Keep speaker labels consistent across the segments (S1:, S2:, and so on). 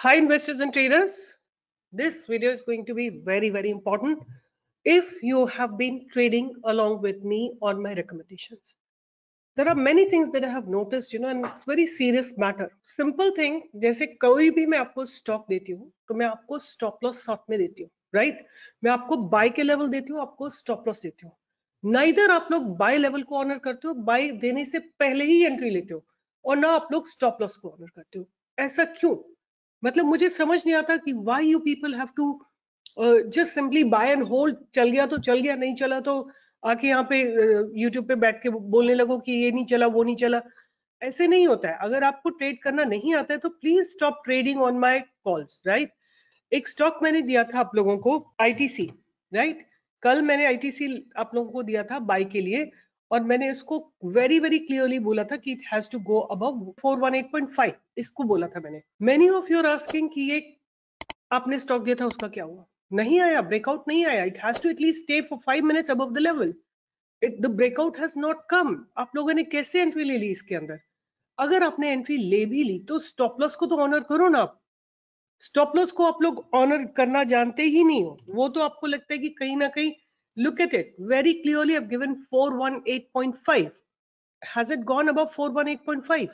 S1: Hi investors and traders. This video is going to be very important if you have been trading along with me on my recommendations. There are many things that I have noticed, and it's very serious matter. Simple thing, जैसे कोई भी मैं आपको stock देती हूँ तो मैं आपको स्टॉप लॉस साथ में देती हूँ, राइट? मैं आपको बाय के लेवल देती हूँ, आपको स्टॉप लॉस देती हूँ. नाइदर आप लोग बाय लेवल को ऑनर करते हो, बाय देने से पहले ही एंट्री लेते हो, और ना आप लोग स्टॉप लॉस को ऑनर करते हो. ऐसा क्यों? मतलब मुझे समझ नहीं आता कि why you people have to just simply buy and hold. चल गया तो चल गया, नहीं चला तो आके यहाँ पे यूट्यूब पे बैठ के बोलने लगो कि ये नहीं चला वो नहीं चला. ऐसे नहीं होता है. अगर आपको ट्रेड करना नहीं आता है तो please stop trading on my calls, right? एक स्टॉक मैंने दिया था आप लोगों को, आईटीसी, राइट? कल मैंने आईटीसी आप लोगों को दिया था बाय के लिए, और मैंने इसको वेरी क्लियरली बोला था कि it has to go above 418.5. इसको बोला था मैंने. Many of you are asking कि ये आपने स्टॉक दिया था उसका क्या हुआ? नहीं आया, ब्रेकआउट नहीं आया. It has to at least stay for 5 minutes above the level. The breakout has not come. आप लोगों ने कैसे एंट्री ले ली इसके अंदर? अगर आपने एंट्री ले भी ली तो स्टॉप लॉस को तो ऑनर करो ना. आप स्टॉप लॉस को आप लोग ऑनर करना जानते ही नहीं हो. वो तो आपको लगता है कि कहीं ना कहीं, look at it very clearly, I've given 418.5. Has it gone above 418.5?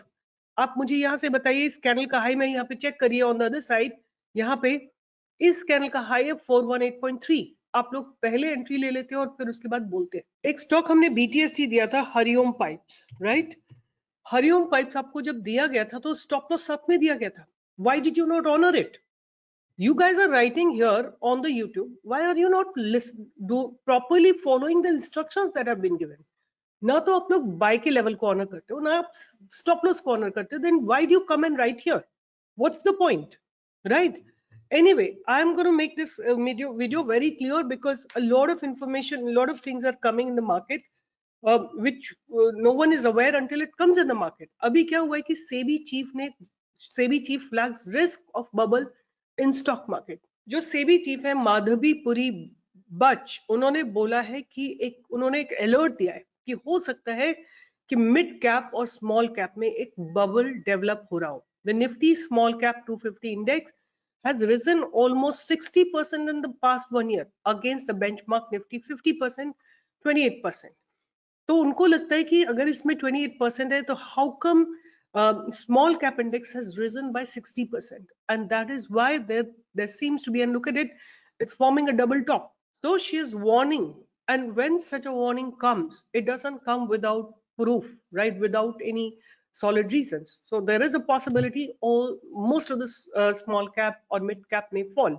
S1: आप मुझे यहां से बताइए. इस कैंडल का हाई में यहाँ पे चेक करिए ऑन द अदर साइड. यहाँ पे इस कैंडल का हाई है 418.3. आप लोग पहले एंट्री ले लेते हैं और फिर उसके बाद बोलते हैं. एक स्टॉक हमने बीटीएसटी दिया था, Hariom pipes, right? Hariom pipes आपको जब दिया गया था तो स्टॉप लॉस साथ में दिया गया था. Why did you not honour it? You guys are writing here on the YouTube. Why are you not properly following the instructions that have been given? ना तो आप लोग बाय के लेवल को ऑनर करते हो, ना आप स्टॉप लॉस को ऑनर करते हो. Then why do you come and write here? What's the point, right? Anyway, I am going to make this video very clear because a lot of information, a lot of things are coming in the market, which no one is aware until it comes in the market. अभी क्या हुआ है कि SEBI chief flags risk of bubble in stock market. जो SEBI chief है माधवीपुरी बच, उन्होंने बोला है कि उन्होंने एक अलर्ट दिया है कि हो सकता है कि मिड कैप और स्मॉल कैप में एक बबल डेवलप हो रहा हो. The Nifty small cap 250 index has risen almost 60% in the past 1 year against the benchmark Nifty 50%, 28%. तो उनको लगता है कि अगर इसमें 28% है तो how come small cap index has risen by 60%? And that is why there seems to be, and look at it, it's forming a double top. So she is warning, and when such a warning comes, it doesn't come without proof, right? Without any solid reasons. So there is a possibility most of the small cap or mid cap may fall.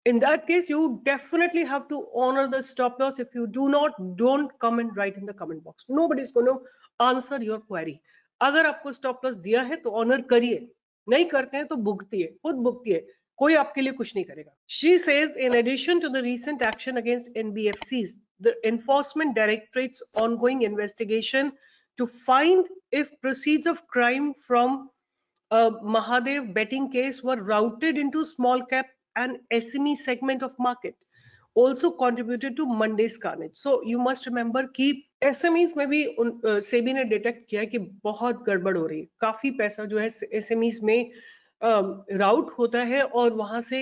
S1: In that case, you definitely have to honor the stop loss. If you do not, don't come and write in the comment box. Nobody is going to answer your query. अगर आपको stop loss दिया है तो honour करिए, नहीं करते हैं तो भुगतिए, खुद भुगतिए, कोई आपके लिए कुछ नहीं करेगा. She says, in addition to the recent action against NBFCs, the Enforcement Directorate's ongoing investigation to find if proceeds of crime from Mahadev betting case were routed into small cap and SME segment of market also contributed to Monday's carnage. So you must remember कि SMEs में भी सेबी ने detect किया कि बहुत गड़बड़ हो रही है. काफी पैसा जो है SMEs में राउट होता है और वहां से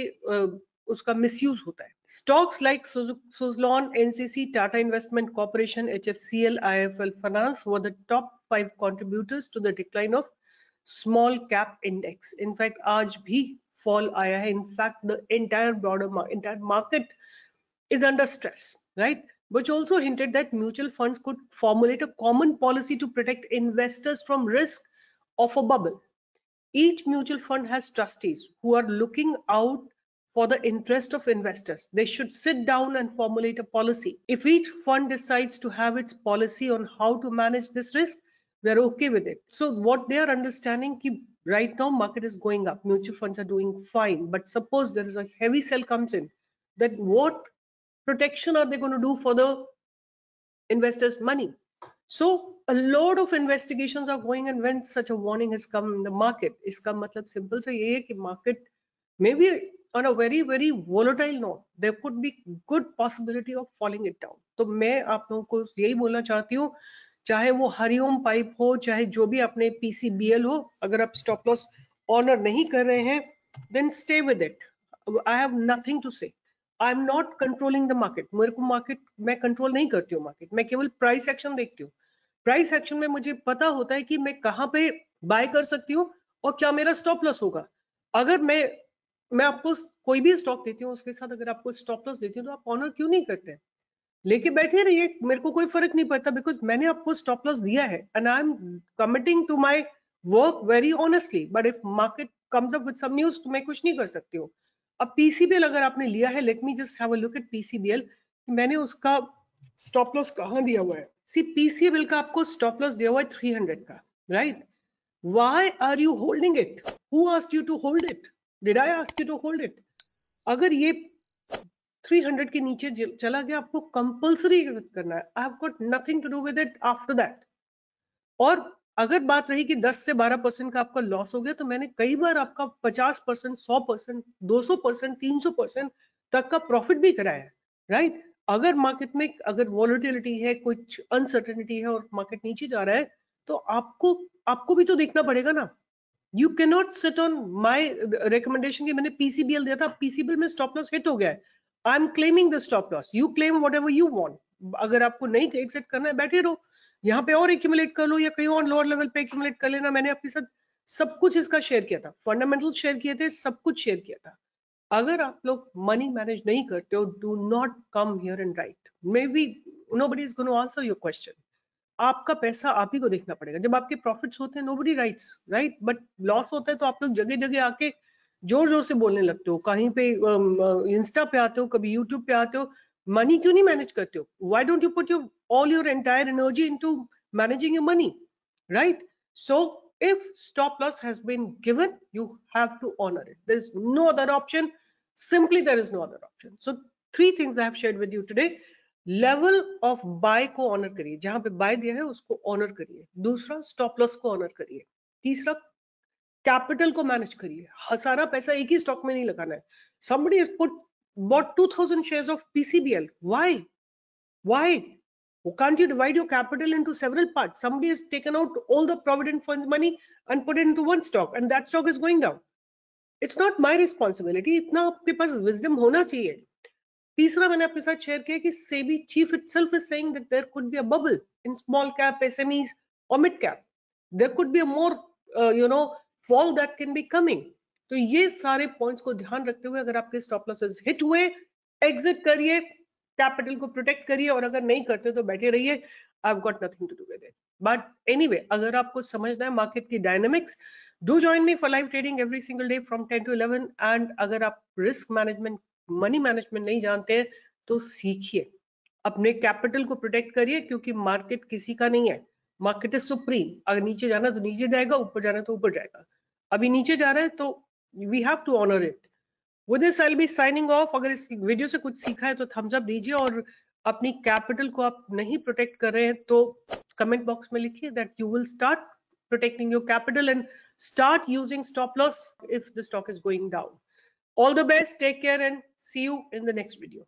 S1: उसका मिसयूज होता है. Stocks like Suzlon, NCC, Tata Investment Corporation, HFCL, IIFL Finance were the top 5 contributors to the decline of small cap index. In fact, आज भी fall आया है. In fact, the entire market is under stress, right? Which also hinted that mutual funds could formulate a common policy to protect investors from risk of a bubble. Each mutual fund has trustees who are looking out for the interest of investors. They should sit down and formulate a policy. If each fund decides to have its policy on how to manage this risk, we're okay with it. So what they are understanding ki right now market is going up, mutual funds are doing fine, but suppose there is a heavy sell comes in, then what protection are they going to do for the investors' money? So a lot of investigations are going, and when such a warning has come in the market, इसका मतलब simple सा ये है कि market may be on a very volatile note. There could be good possibility of falling it down. तो मैं आप लोगों को यही बोलना चाहती हूँ, चाहे वो हरिओम पाइप हो, चाहे जो भी अपने PCBL हो, अगर आप स्टॉप लॉस ऑनर नहीं कर रहे हैं then stay with it. I have nothing to say. I'm not controlling the market. मेरे को market मैं control नहीं करती हूँ market. मैं केवल price action देखती हूँ. Price action में मुझे पता होता है कि मैं कहाँ पे buy कर सकती हूँ और क्या मेरा stop loss होगा. अगर मैं आपको कोई भी stock देती हूँ उसके साथ अगर आपको stop loss देती हूँ तो आप honor क्यों नहीं करते? लेके बैठे रहिए, मेरे को कोई फर्क नहीं पड़ता बिकॉज मैंने आपको स्टॉप लॉस दिया है and I am committing to my work very honestly. But if market comes up with some news तो मैं कुछ नहीं कर सकती हूँ. अब पीसीबीएल अगर आपने लिया है, let me just have a look at PCBL. मैंने उसका स्टॉप लॉस कहाँ दिया हुआ है? सी पीसीबीएल का आपको स्टॉप लॉस दिया हुआ है 300 का, right? Why are you holding it? Who asked you to hold it? Did I ask you to hold it? अगर ये 300 के नीचे चला गया, आपको कंपल्सरी एग्जिट करना है. I have got nothing to do with it after that. और अगर बात रही कि 10 से 12% का आपका लॉस हो गया, तो मैंने कई बार आपका 50%, 100%, 200%, 300% तक का प्रॉफिट भी कराया है, राइट? अगर मार्केट में अगर वॉलेटिलिटी है, कुछ अनसर्टेनिटी है और मार्केट नीचे जा रहा है, तो आपको भी तो देखना पड़ेगा ना. You can not sit on my recommendation. मैंने पीसीबीएल दिया था, पीसीबीएल में स्टॉप लॉस हिट हो गया है. I am claiming the stop loss. You claim what ever you want. अगर आपको नहीं एग्जिट करना है, बैठे रहो यहाँ पे और एक्यूमुलेट कर लो या कहीं और लोअर लेवल पे एक्यूमुलेट कर लेना. मैंने आपके साथ सब कुछ इसका शेयर किया था, फंडामेंटल शेयर किए थे, सब कुछ शेयर किया था. अगर आप लोग मनी मैनेज नहीं करते हो, do not come here and right. May be nobody is gonna answer your question. आपका पैसा आप ही को देखना पड़ेगा. जब आपके प्रॉफिट्स होते हैं nobody rights, right? But loss होता है तो आप लोग जगह जगह आके जोर जोर से बोलने लगते हो. कहीं पे इंस्टा पे आते हो, कभी यूट्यूब पे आते हो. मनी क्यों नहीं मैनेज करते हो? Why don't you put your all your entire energy into managing your money, right? So if stop loss has been given, you have to honor it. There is no other option. Simply there is no other option. So 3 things I have shared with you today. Level of buy को honour करिए, जहां पे bye दिया है उसको honour करिए. दूसरा, stop loss को ऑनर करिए. तीसरा, कैपिटल को मैनेज करिए. सारा पैसा एक ही स्टॉक में नहीं लगाना है. somebody has put bought 2000 shares of PCBL. Why can't you divide your capital into several parts? Somebody has taken out all the provident funds money and put it into one stock and that stock is going down. It's not my responsibility. इतना आपके पास wisdom होना चाहिए. तीसरा, मैंने आपके साथ share किया कि SEBI chief itself is saying that there could be a bubble in small cap, SMEs or mid cap. There could be a more fall that can be coming. तो ये सारे पॉइंट्स को ध्यान रखते हुए अगर आपके स्टॉप लॉसेस हिट हुए, एग्जिट करिए, कैपिटल को प्रोटेक्ट करिए. और अगर नहीं करते तो बैठे रहिए. I have got nothing to do with it. But anyway, अगर आपको समझना है मार्केट की dynamics, do join me for live trading every single day from 10 to 11. And अगर आप रिस्क मैनेजमेंट, मनी मैनेजमेंट नहीं जानते हैं तो सीखिए. अपने कैपिटल को प्रोटेक्ट करिए, क्योंकि मार्केट किसी का नहीं है. Market is supreme. अगर नीचे जाना तो नीचे जाएगा, ऊपर जाना तो ऊपर जाएगा. अभी नीचे जा रहा है तो we have to honour it. With this I will be signing off. अगर इस वीडियो से कुछ सीखा है तो थम्स अप दीजिए. और अपनी कैपिटल को आप नहीं प्रोटेक्ट कर रहे हैं तो कमेंट बॉक्स में लिखिए that you will start protecting your capital and start using stop loss if the stock is going down. All the best, take care and see you in the next video.